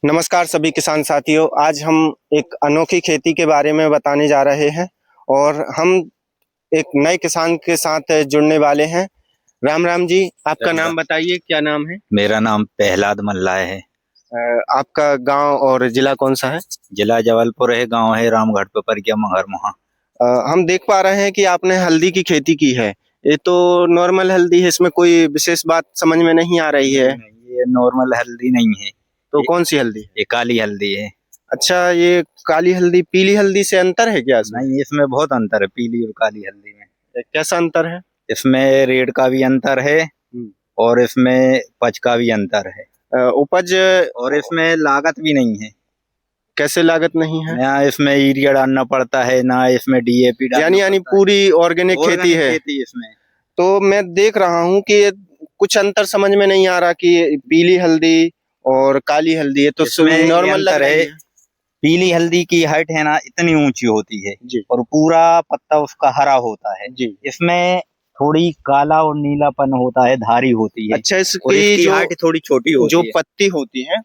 नमस्कार सभी किसान साथियों। आज हम एक अनोखी खेती के बारे में बताने जा रहे हैं और हम एक नए किसान के साथ जुड़ने वाले हैं। राम राम जी, आपका नाम बताइए, क्या नाम है? मेरा नाम प्रहलाद मल्लाह है। आपका गांव और जिला कौन सा है? जिला जबलपुर है, गांव है रामगढ़ पिपरिया मगरमहा। हम देख पा रहे हैं कि आपने हल्दी की खेती की है। ये तो नॉर्मल हल्दी है, इसमें कोई विशेष बात समझ में नहीं आ रही है। नहीं, ये नॉर्मल हल्दी नहीं है। तो कौन सी हल्दी है? ये काली हल्दी है। अच्छा, ये काली हल्दी पीली हल्दी से अंतर है क्या इसमें? नहीं, इसमें बहुत अंतर है पीली और काली हल्दी में। कैसा अंतर है? इसमें रेट का भी अंतर है और इसमें उपज का भी अंतर है। उपज और इसमें लागत भी नहीं है। कैसे लागत नहीं है? ना इसमें यूरिया डालना पड़ता है, ना इसमें डीएपी डालना यानी पड़ता है। पूरी ऑर्गेनिक खेती है। खेती इसमें तो मैं देख रहा हूँ कि ये कुछ अंतर समझ में नहीं आ रहा कि पीली हल्दी और काली हल्दी है तो नॉर्मल लग रही है। पीली हल्दी की हाइट है ना इतनी ऊंची होती है जी। और पूरा पत्ता उसका हरा होता है जी। इसमें थोड़ी काला और नीलापन होता है, धारी होती है। अच्छा, और इसकी इसकी जो हाइट थोड़ी छोटी होती जो है, पत्ती होती है,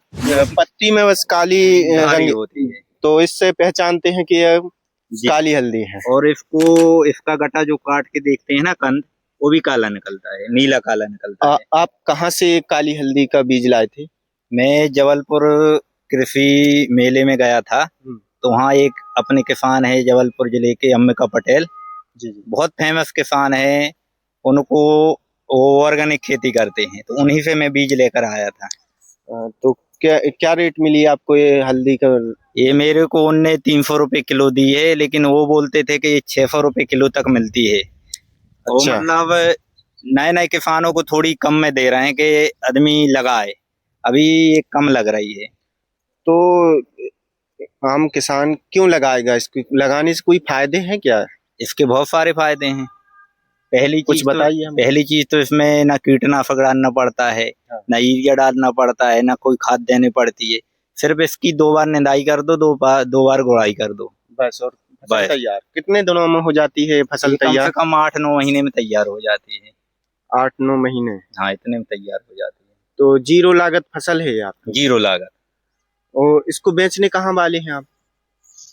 पत्ती में बस काली धारी रंग होती है। तो इससे पहचानते हैं कि यह काली हल्दी है। और इसका गटा जो काट के देखते हैं ना कंद, वो भी काला निकलता है, नीला काला निकलता है। आप कहाँ से काली हल्दी का बीज लाए थे? मैं जबलपुर कृषि मेले में गया था, तो वहाँ एक अपने किसान है जबलपुर जिले के अम्बिका पटेल जी जी। बहुत फेमस किसान है। उनको वो ऑर्गेनिक खेती करते हैं, तो उन्हीं से मैं बीज लेकर आया था। तो क्या क्या रेट मिली आपको ये हल्दी का? ये मेरे को उनने 300 रुपए किलो दी है, लेकिन वो बोलते थे कि ये 600 रुपए किलो तक मिलती है। वो अच्छा। मतलब नए नए किसानों को थोड़ी कम में दे रहे हैं कि आदमी लगाए, अभी ये कम लग रही है। तो आम किसान क्यों लगाएगा? इसको लगाने से कोई फायदे हैं क्या? इसके बहुत सारे फायदे हैं। कुछ बताइए हमको। पहली चीज तो इसमें ना कीटनाशक डालना पड़ता है, ना यूरिया डालना पड़ता है, ना कोई खाद देनी पड़ती है। सिर्फ इसकी 2 बार निंदाई कर दो, 2 बार गुड़ाई कर दो, बस और फसल बस। तैयार। कितने दिनों में हो जाती है फसल कम तैयार? से कम 8-9 महीने में तैयार हो जाती है। 8-9 महीने? हाँ, इतने में तैयार हो जाती है। तो जीरो लागत फसल है आपकी? जीरो लागत। और इसको बेचने कहाँ वाले हैं आप?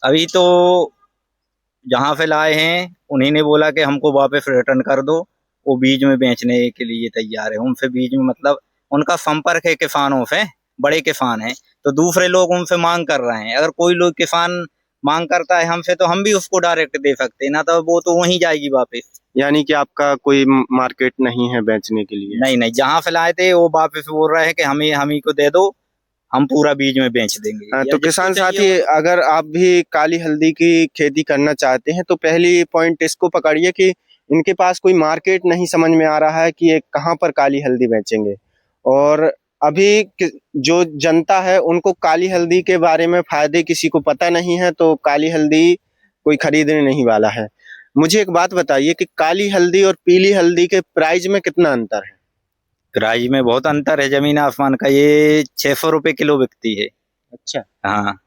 अभी तो जहाँ से लाए हैं उन्हीं ने बोला कि हमको वापस रिटर्न कर दो, वो बीज में बेचने के लिए तैयार है। उनसे बीज में मतलब उनका संपर्क है किसानों से, बड़े किसान हैं, तो दूसरे लोग उनसे मांग कर रहे हैं। अगर कोई लोग किसान मांग करता है हमसे, तो हम भी उसको डायरेक्ट दे सकते हैं ना, तो वो तो वहीं जाएगी वापस। यानी कि आपका कोई मार्केट नहीं है बेचने के लिए? नहीं नहीं, जहाँ से लाए थे वो वापस बोल रहे हैं कि हम ही को दे दो, हम पूरा बीज में बेच देंगे। तो किसान साथी, अगर आप भी काली हल्दी की खेती करना चाहते हैं तो पहली पॉइंट इसको पकड़िए कि इनके पास कोई मार्केट नहीं समझ में आ रहा है कि ये कहाँ पर काली हल्दी बेचेंगे। और अभी जो जनता है उनको काली हल्दी के बारे में फायदे किसी को पता नहीं है, तो काली हल्दी कोई खरीदने नहीं वाला है। मुझे एक बात बताइए कि काली हल्दी और पीली हल्दी के प्राइस में कितना अंतर है? प्राइस में बहुत अंतर है, जमीन आसमान का। ये 600 रुपए किलो बिकती है। अच्छा। हाँ।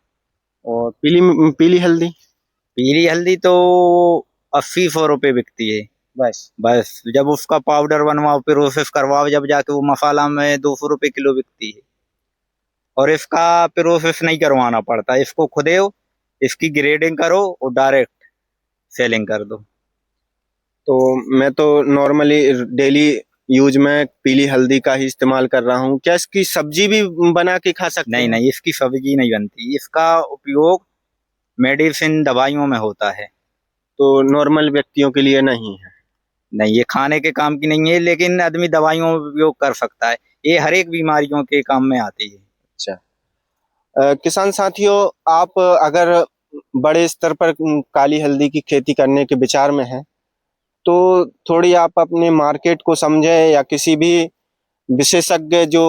और पीली पीली हल्दी? पीली हल्दी तो 80-100 रुपए बिकती है। बस? बस जब उसका पाउडर बनवाओ, प्रोसेस करवाओ, जब जाके वो मसाला में 200 रुपए किलो बिकती है। और इसका प्रोसेस नहीं करवाना पड़ता, इसको खुदे हो, इसकी ग्रेडिंग करो और डायरेक्ट सेलिंग कर दो। तो मैं तो नॉर्मली डेली यूज में पीली हल्दी का ही इस्तेमाल कर रहा हूँ। क्या इसकी सब्जी भी बना के खा सकते नहीं हैं? नहीं, इसकी सब्जी नहीं बनती, इसका उपयोग मेडिसिन दवाइयों में होता है। तो नॉर्मल व्यक्तियों के लिए नहीं है? नहीं, ये खाने के काम की नहीं है, लेकिन आदमी दवाइयों में उपयोग कर सकता है। ये हर एक बीमारियों के काम में आती है। अच्छा। किसान साथियों, आप अगर बड़े स्तर पर काली हल्दी की खेती करने के विचार में हैं तो थोड़ी आप अपने मार्केट को समझे या किसी भी विशेषज्ञ जो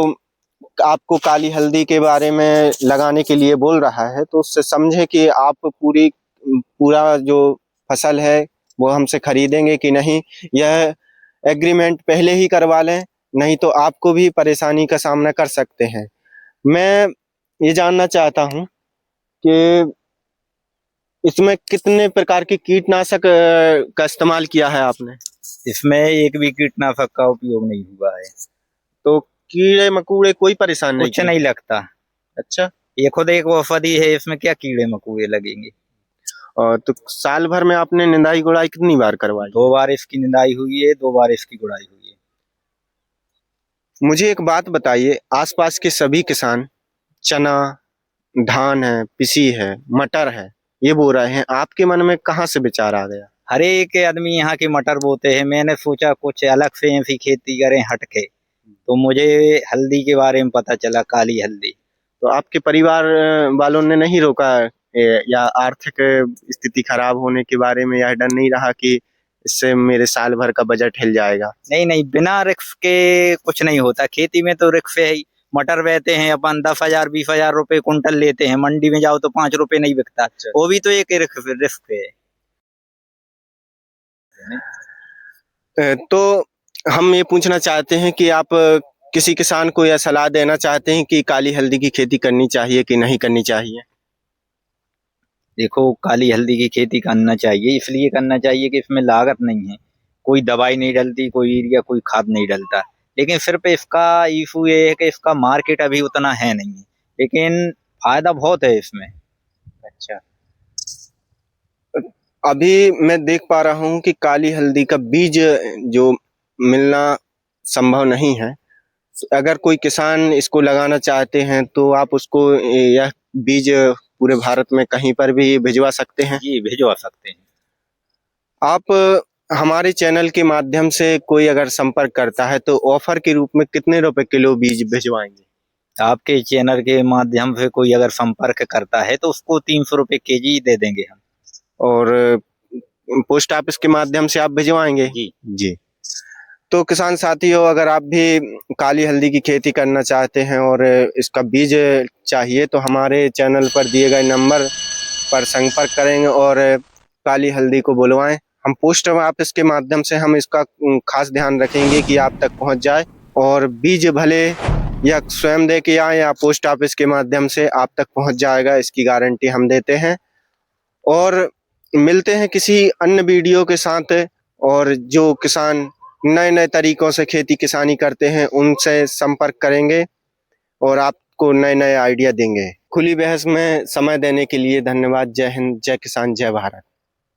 आपको काली हल्दी के बारे में लगाने के लिए बोल रहा है तो उससे समझे कि आप पूरा जो फसल है वो हमसे खरीदेंगे कि नहीं। यह एग्रीमेंट पहले ही करवा लें, नहीं तो आपको भी परेशानी का सामना कर सकते हैं। मैं ये जानना चाहता हूँ कि इसमें कितने प्रकार के कीटनाशक का इस्तेमाल किया है आपने? इसमें एक भी कीटनाशक का उपयोग नहीं हुआ है। तो कीड़े मकोड़े कोई परेशान नहीं कुछ किए? नहीं लगता। अच्छा। ये खुद एक औषधि है, इसमें क्या कीड़े मकोड़े लगेंगे। और तो साल भर में आपने निंदाई गुड़ाई कितनी बार करवाई? 2 बार इसकी निंदाई हुई है, 2 बार इसकी गुड़ाई हुई है। मुझे एक बात बताइए, आसपास के सभी किसान चना, धान है, पिसी है, मटर है, ये बो रहे हैं, आपके मन में कहाँ से विचार आ गया? हर एक आदमी यहाँ की मटर बोते हैं, मैंने सोचा कुछ अलग से ऐसी खेती करें हटके, तो मुझे हल्दी के बारे में पता चला, काली हल्दी। तो आपके परिवार वालों ने नहीं रोका या आर्थिक स्थिति खराब होने के बारे में, या डर नहीं रहा कि इससे मेरे साल भर का बजट हिल जाएगा? नहीं नहीं, बिना रिस्क के कुछ नहीं होता, खेती में तो रिस्क है ही। मटर बेचते हैं अपन 10,000 20,000 रुपए कुंटल लेते हैं, मंडी में जाओ तो 5 रुपए नहीं बिकता, वो भी तो एक रिस्क है। तो हम ये पूछना चाहते हैं कि आप किसी किसान को यह सलाह देना चाहते हैं कि काली हल्दी की खेती करनी चाहिए कि नहीं करनी चाहिए? देखो, काली हल्दी की खेती करना चाहिए, इसलिए करना चाहिए कि इसमें लागत नहीं है, कोई दवाई नहीं डलती, कोई यूरिया, कोई खाद नहीं डलता। लेकिन सिर्फ इसका इशू ये है कि इसका मार्केट अभी उतना है नहीं, लेकिन फायदा बहुत है इसमें। अच्छा, अभी मैं देख पा रहा हूँ कि काली हल्दी का बीज जो मिलना संभव नहीं है। अगर कोई किसान इसको लगाना चाहते हैं तो आप उसको यह बीज पूरे भारत में कहीं पर भी भिजवा सकते हैं? जी, भिजवा सकते हैं। आप हमारे चैनल के माध्यम से कोई अगर संपर्क करता है तो ऑफर के रूप में कितने रुपए किलो बीज भिजवाएंगे? आपके चैनल के माध्यम से कोई अगर संपर्क करता है तो उसको 300 रुपए केजी दे देंगे हम। और पोस्ट ऑफिस के माध्यम से आप भिजवाएंगे? जी जी। तो किसान साथियों, अगर आप भी काली हल्दी की खेती करना चाहते हैं और इसका बीज चाहिए तो हमारे चैनल पर दिए गए नंबर पर संपर्क करेंगे और काली हल्दी को बुलवाएं। हम पोस्ट ऑफिस के माध्यम से हम इसका खास ध्यान रखेंगे कि आप तक पहुंच जाए, और बीज भले या स्वयं दे के आए या पोस्ट ऑफिस के माध्यम से आप तक पहुंच जाएगा, इसकी गारंटी हम देते हैं। और मिलते हैं किसी अन्य वीडियो के साथ, और जो किसान नए नए तरीकों से खेती किसानी करते हैं उनसे संपर्क करेंगे और आपको नए नए आइडिया देंगे। खुली बहस में समय देने के लिए धन्यवाद। जय हिंद, जय किसान, जय भारत।